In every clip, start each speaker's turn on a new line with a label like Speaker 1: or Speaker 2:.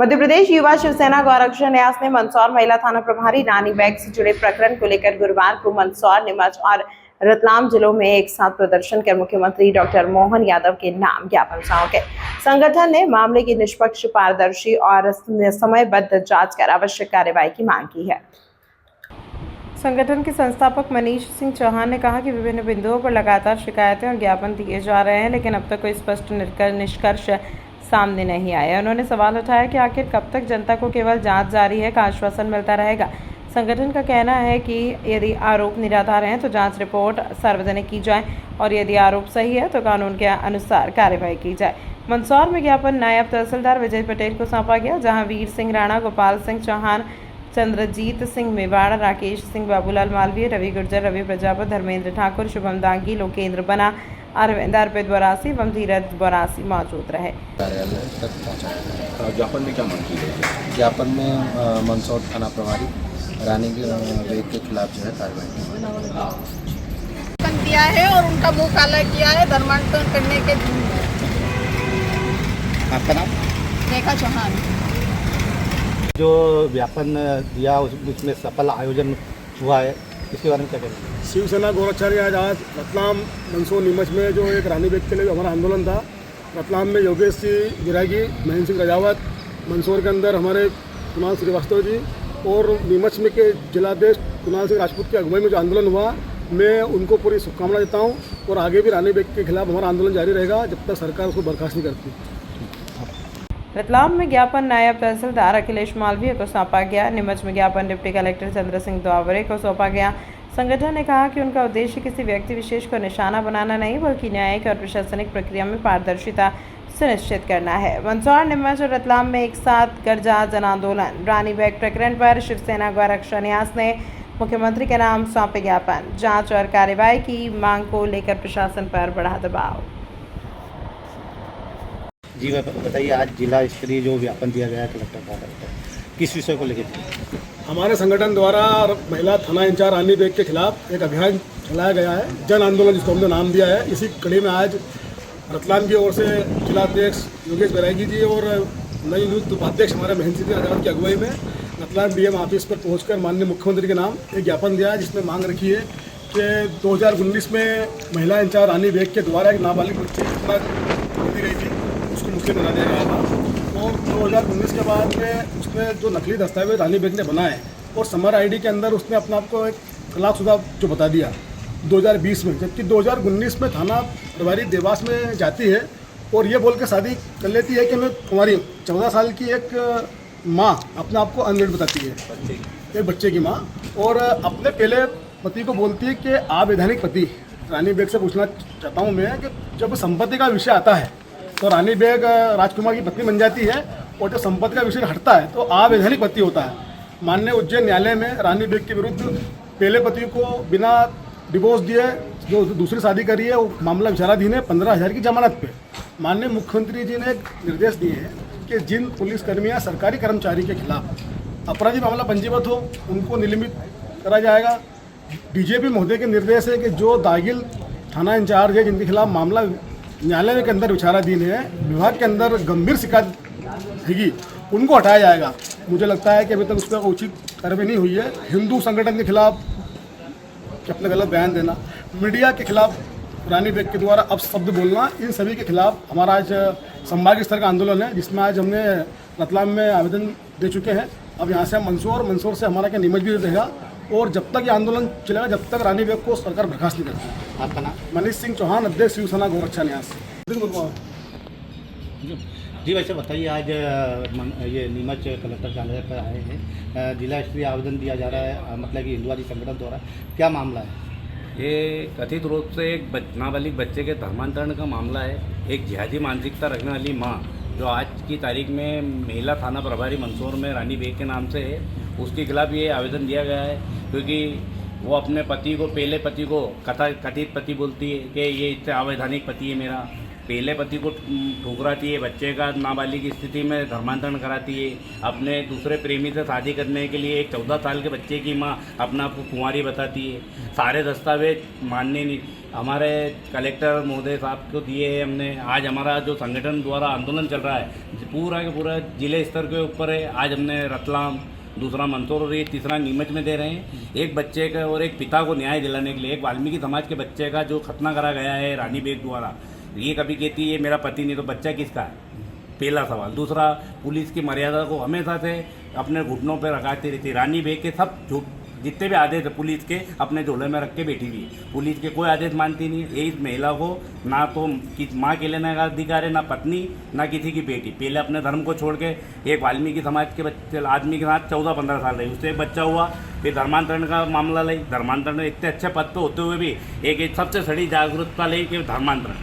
Speaker 1: मध्य प्रदेश युवा शिवसेना गौरक्षण न्यास ने मंदसौर महिला थाना प्रभारी रानी बैग से जुड़े प्रकरण को लेकर गुरुवार को मंदसौर, नीमच और रतलाम जिलों में एक साथ प्रदर्शन कर मुख्यमंत्री डॉक्टर मोहन यादव के नाम ज्ञापन सौंपे। संगठन ने मामले की निष्पक्ष, पारदर्शी और समयबद्ध जांच कर आवश्यक कार्रवाई की मांग की है। संगठन के संस्थापक मनीष सिंह चौहान ने कहा कि विभिन्न बिंदुओं पर लगातार शिकायतें और ज्ञापन दिए जा रहे हैं, लेकिन अब तक कोई स्पष्ट निष्कर्ष सामने नहीं आया। उन्होंने सवाल उठाया कि आखिर कब तक जनता को केवल जांच जारी है का आश्वासन मिलता रहेगा। संगठन का कहना है कि यदि आरोप निराधार हैं तो जांच रिपोर्ट सार्वजनिक की जाए और यदि आरोप सही है तो कानून के अनुसार कार्रवाई की जाए। मंदसौर में ज्ञापन नायब तहसीलदार विजय पटेल को सौंपा गया, जहां वीर सिंह राणा, गोपाल सिंह चौहान, चंद्रजीत सिंह मेवाड़, राकेश सिंह, बाबूलाल मालवीय, रवि गुर्जर, रवि प्रजापत, धर्मेंद्र ठाकुर, शुभम दांगी, लोकेंद्र बना, अरविंद अर्पित बोरासी एवं धीरज बोरासी मौजूद रहे।
Speaker 2: कार्यालय तक पहुंचा।
Speaker 3: ज्ञापन में क्या मांग की गई?
Speaker 2: ज्ञापन में मंदसौर थाना प्रभारी रानी बैग के खिलाफ जो है कार्रवाई
Speaker 4: दिया है और उनका मुंह काला किया है धर्मांतरण करने के।
Speaker 5: आपका नाम?
Speaker 4: रेखा चौहान।
Speaker 5: जो ज्ञापन दिया उसमें सफल आयोजन हुआ है, इसके बारे में क्या कहेंगे?
Speaker 6: शिवसेना गौरक्षण आज रतलाम, मंदसौर, नीमच में जो एक रानी बैग के लिए हमारा आंदोलन था। रतलाम में योगेश सिंह बिरागी, महेंद्र सिंह रजावत, मंदसौर के अंदर हमारे कुणाल श्रीवास्तव जी और नीमच में के जिलाध्यक्ष कुणाल सिंह राजपूत की अगुवाई में जो आंदोलन हुआ, मैं उनको पूरी शुभकामना देता हूँ और आगे भी रानी बैग के खिलाफ हमारा आंदोलन जारी रहेगा जब तक सरकार उसको बर्खास्त नहीं करती।
Speaker 1: रतलाम में ज्ञापन नायब तहसीलदार अखिलेश मालवीय को सौंपा गया। नीमच में ज्ञापन डिप्टी कलेक्टर चंद्र सिंह द्वावरे को सौंपा गया। संगठन ने कहा कि उनका उद्देश्य किसी व्यक्ति विशेष को निशाना बनाना नहीं, बल्कि न्यायिक और प्रशासनिक प्रक्रिया में पारदर्शिता सुनिश्चित करना है। मंदसौर, नीमच और रतलाम में एक साथ गर्जा जन आंदोलन। रानी बैग प्रकरण पर शिवसेना गौरक्षण न्यास ने मुख्यमंत्री के नाम सौंपे ज्ञापन। जांच और कार्रवाई की मांग को लेकर प्रशासन पर बढ़ा दबाव।
Speaker 5: जी बताइए, आज जिला स्तरीय जो ज्ञापन दिया गया है कलेक्टर कार्यालय पर, किस विषय को लेकर?
Speaker 6: हमारे संगठन द्वारा महिला थाना इंचार्ज रानी बैग के खिलाफ एक अभियान चलाया गया है, जन आंदोलन जिसको हमने नाम दिया है। इसी कड़ी में आज रतलाम की ओर से जिलाध्यक्ष योगेश बिरागी जी और नई नियुक्त उपाध्यक्ष हमारे महेंद्र सिंह राजावत की अगुवाई में रतलाम डीएम ऑफिस पर पहुंचकर माननीय मुख्यमंत्री के नाम एक ज्ञापन दिया है, जिसमें मांग रखी है कि 2019 में महिला इंचार्ज रानी बैग के द्वारा एक नाबालिग बच्ची दी गई थी, उसको मुस्लिम बना दिया गया था। और 2019 के बाद में उसने जो नकली दस्तावेज रानी बैग ने बनाए और समर आईडी के अंदर उसने अपने आप को एक तलाकशुदा जो बता दिया 2020 में, जबकि 2019 में थाना प्रभारी देवास में जाती है और ये बोल के शादी कर लेती है कि मैं कुंवारी 14 साल की एक माँ अपने आप को अनमेरिड बताती है, एक बच्चे की माँ, और अपने पहले पति को बोलती है कि अवैधानिक पति। रानी बैग से पूछना चाहता हूँ मैं कि जब संपत्ति का विषय आता है तो रानी बैग राजकुमार की पत्नी बन जाती है और जब संपत्ति का विषय हटता है तो अवैधानिक पति होता है। माननीय उज्जैन न्यायालय में रानी बैग के विरुद्ध पहले पति को बिना डिवोर्स दिए जो दूसरी शादी करी है वो मामला विचाराधीन है 15,000 की जमानत पे। माननीय मुख्यमंत्री जी ने निर्देश दिए हैं कि जिन पुलिसकर्मी या सरकारी कर्मचारी के खिलाफ अपराधी मामला पंजीबद्ध हो उनको निलंबित करा जाएगा। डीजीपी महोदय के निर्देश है कि जो दागिल थाना इंचार्ज है जिनके खिलाफ मामला न्यायालय के अंदर विचाराधीन है, विभाग के अंदर गंभीर शिकायत हैगी, उनको हटाया जाएगा। मुझे लगता है कि अभी तक उस पर उचित कार्रवाई नहीं हुई है। हिंदू संगठन के खिलाफ अपने गलत बयान देना, मीडिया के खिलाफ रानी बैग के द्वारा अपशब्द बोलना, इन सभी के खिलाफ हमारा आज संभागीय स्तर का आंदोलन है, जिसमें आज हमने रतलाम में आवेदन दे चुके हैं। अब यहाँ से हम मंदसौर से हमारा क्या नीमच भी रहेगा और जब तक ये आंदोलन चलेगा जब तक रानी बैग को सरकार बर्खास्त नहीं करती।
Speaker 5: आपका नाम?
Speaker 6: मनीष सिंह चौहान, अध्यक्ष शिवसेना गौरक्षण न्यास।
Speaker 5: जी वैसे बताइए, आज ये नीमच कलेक्टर कार्यालय पर आए हैं, जिला स्तरीय आवेदन दिया जा रहा है, मतलब कि हिंदुवादी संगठन द्वारा, क्या मामला है?
Speaker 3: ये कथित रूप से एक नाबालिग बच्चे के धर्मांतरण का मामला है। एक जिहादी मानसिकता रखने वाली माँ जो आज की तारीख में महिला थाना प्रभारी मंदसौर में रानी बैग के नाम से है, उसके खिलाफ ये आवेदन दिया गया है, क्योंकि वो अपने पति को, पहले पति को कथित पति बोलती है कि ये इतने अवैधानिक पति है मेरा, पहले पति को ठुकराती है, बच्चे का नाबालिग की स्थिति में धर्मांतरण कराती है, अपने दूसरे प्रेमी से शादी करने के लिए एक 14 साल के बच्चे की माँ अपना आपको कुंवारी बताती है। सारे दस्तावेज मानने नहीं, हमारे कलेक्टर महोदय साहब को दिए हैं हमने। आज हमारा जो संगठन द्वारा आंदोलन चल रहा है पूरा के पूरा जिले स्तर के ऊपर है। आज हमने रतलाम, दूसरा मंदसौर और ये तीसरा नीमच में दे रहे हैं। एक बच्चे का और एक पिता को न्याय दिलाने के लिए, एक वाल्मीकि समाज के बच्चे का जो खतना करा गया है रानी बेग द्वारा, ये कभी कहती है मेरा पति नहीं तो बच्चा किसका है, पहला सवाल। दूसरा, पुलिस की मर्यादा को हमेशा से अपने घुटनों पर रखाती रहती। रानी बेग के सब जितने भी आदेश है पुलिस के अपने झोले में रख के बैठी हुई है। पुलिस के कोई आदेश मानती नहीं है। इस महिला को ना तो माँ के लेने का अधिकार है, ना पत्नी, ना किसी की बेटी। पहले अपने धर्म को छोड़ के एक वाल्मीकि समाज के बच्चे आदमी के साथ 14-15 साल रही, उससे एक बच्चा हुआ, फिर धर्मांतरण का मामला लाई। धर्मांतरण इतने अच्छे पद पे होते हुए भी एक सबसे बड़ी जागरूकता ली कि धर्मांतरण,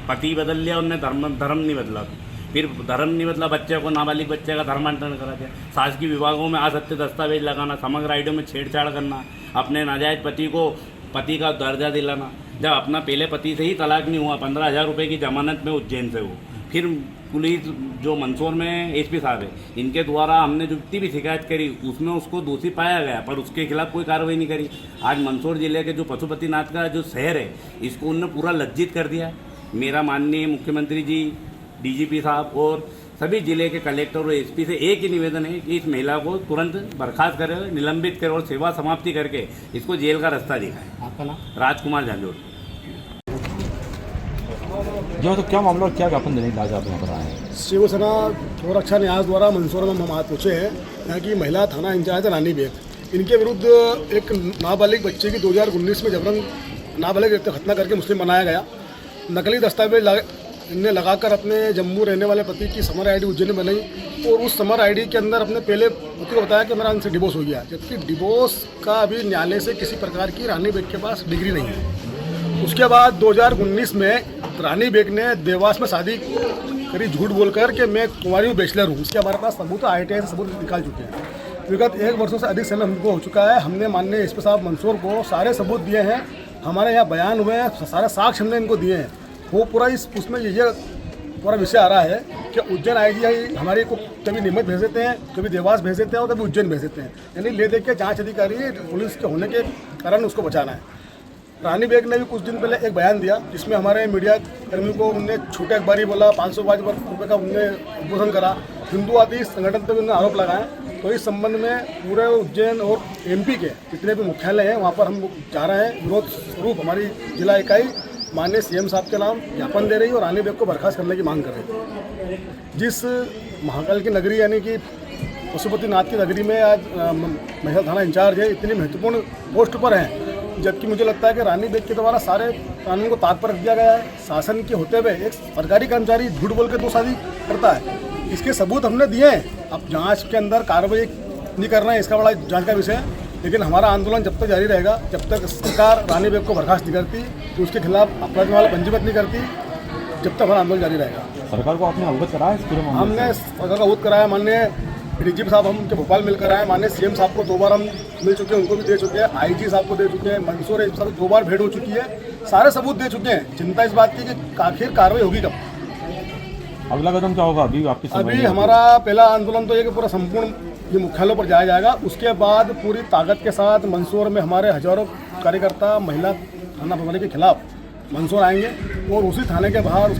Speaker 3: पति बदल लिया उनने, धर्म नहीं बदला। फिर धर्म नहीं बदला, बच्चे को, नाबालिग बच्चे का धर्मांतरण करा दिया। शासकीय विभागों में असत्य दस्तावेज लगाना, समग्र आईडियों में छेड़छाड़ करना, अपने नाजायज पति को पति का दर्जा दिलाना। जब अपना पहले पति से ही तलाक नहीं हुआ, 15,000 रुपये की जमानत में उज्जैन से हो। फिर पुलिस जो मंदसौर में एसपी साहब है, इनके द्वारा हमने जो जितनी भी शिकायत करी उसमें उसको दोषी पाया गया, पर उसके खिलाफ कोई कार्रवाई नहीं करी। आज मंदसौर जिले के जो पशुपतिनाथ का जो शहर है, इसको उन्होंने पूरा लज्जित कर दिया। मेरा माननीय मुख्यमंत्री जी, डीजीपी साहब और सभी जिले के कलेक्टर और एसपी से एक ही निवेदन है कि इस महिला को तुरंत बर्खास्त करें, निलंबित करें और सेवा समाप्ति करके इसको जेल का रास्ता दिखाएं।
Speaker 5: आपका नाम?
Speaker 3: राजकुमार झांझोड़।
Speaker 7: जो तो क्या मामला और क्या ज्ञापन देने के लिए आप यहाँ पर आए हैं?
Speaker 6: शिवसेना गौरक्षा न्यास द्वारा मंदसौर में हम आज पहुँचे हैं। यहाँ की महिला थाना इंचार्ज रानी बेग, इनके विरुद्ध एक नाबालिग बच्चे की 2019 में जबरन नाबालिग खतना करके मुस्लिम बनाया गया। नकली दस्तावेज इनने लगाकर अपने जम्मू रहने वाले पति की समर आईडी उज्जैन में बनाई और उस समर आईडी के अंदर अपने पहले पति को बताया कि मेरा उनसे डिवोर्स हो गया, जबकि डिवोर्स का अभी न्यायालय से किसी प्रकार की रानी बेग के पास डिग्री नहीं है। उसके बाद 2019 में रानी बेग ने देवास में शादी करी झूठ बोलकर कि मैं कुंवारी हूँ, बैचलर हूँ। उसके हमारे पास सबूत ITI से सबूत निकाल चुके हैं। विगत 1 वर्षों से अधिक समय हमको हो चुका है। हमने माननीय एसपी साहब मंदसौर को सारे सबूत दिए हैं, हमारे यहाँ बयान हुए हैं, सारे साक्ष्य हमने इनको दिए हैं। वो पूरा उसमें ये पूरा विषय आ रहा है कि उज्जैन IGI हमारे को कभी नीमच भेज देते हैं, कभी देवास भेज देते हैं और कभी उज्जैन भेज देते हैं। यानी ले दे के जाँच अधिकारी पुलिस के होने के कारण उसको बचाना है। रानी बेग ने भी कुछ दिन पहले एक बयान दिया जिसमें हमारे मीडिया कर्मियों को उनने छोटे अखबारी बोला, 505 रुपये का उनने उद्बोधन करा, हिंदूवादी संगठन पर भी उन्होंने आरोप लगाए। तो इस संबंध में पूरे उज्जैन और MP के जितने भी मुख्यालय हैं वहाँ पर हम जा रहे हैं। विरोध स्वरूप हमारी जिला इकाई माननीय CM साहब के नाम ज्ञापन दे रही है और रानी बेग को बर्खास्त करने की मांग कर रही है। जिस महाकाल की नगरी यानी कि पशुपतिनाथ की नगरी में आज महिला थाना इंचार्ज है, इतनी महत्वपूर्ण पोस्ट पर हैं, जबकि मुझे लगता है कि रानी बेग के द्वारा सारे कानून को ताक पर रख दिया गया है। शासन के होते हुए एक सरकारी कर्मचारी झूठ बोल के 2 शादी करता है, इसके सबूत हमने दिए हैं। अब जांच के अंदर कार्रवाई नहीं करना है, इसका बड़ा जांच का विषय है। लेकिन हमारा आंदोलन जब तक जारी रहेगा, जब तक सरकार रानी बेग को बर्खास्त नहीं करती, तो उसके खिलाफ अपराध मामला पंजीबद्ध नहीं करती, जब तक हमारा आंदोलन जारी रहेगा।
Speaker 7: सरकार को आपने अवगत कराया इस पूरे मामले से?
Speaker 6: हमने सरकार को अवगत कराया। माननीय DGP साहब हम उनके भोपाल मिलकर आए, माननीय CM साहब को 2 बार हम मिल चुके हैं, उनको भी दे चुके हैं, IG साहब को दे चुके हैं, मंदसौर एसपी साहब 2 बार भेंट हो चुकी है, सारे सबूत दे चुके हैं। चिंता इस बात की कि आखिर कार्रवाई होगी कब।
Speaker 7: अगला कदम क्या होगा अभी आपकी?
Speaker 6: अभी हमारा पहला आंदोलन तो ये कि पूरा संपूर्ण ये मुख्यालयों पर जाया जाएगा। उसके बाद पूरी ताकत के साथ मंदसौर में हमारे हजारों कार्यकर्ता महिला थाना प्रभारी के खिलाफ मंदसौर आएंगे और उसी थाने के बाहर उसका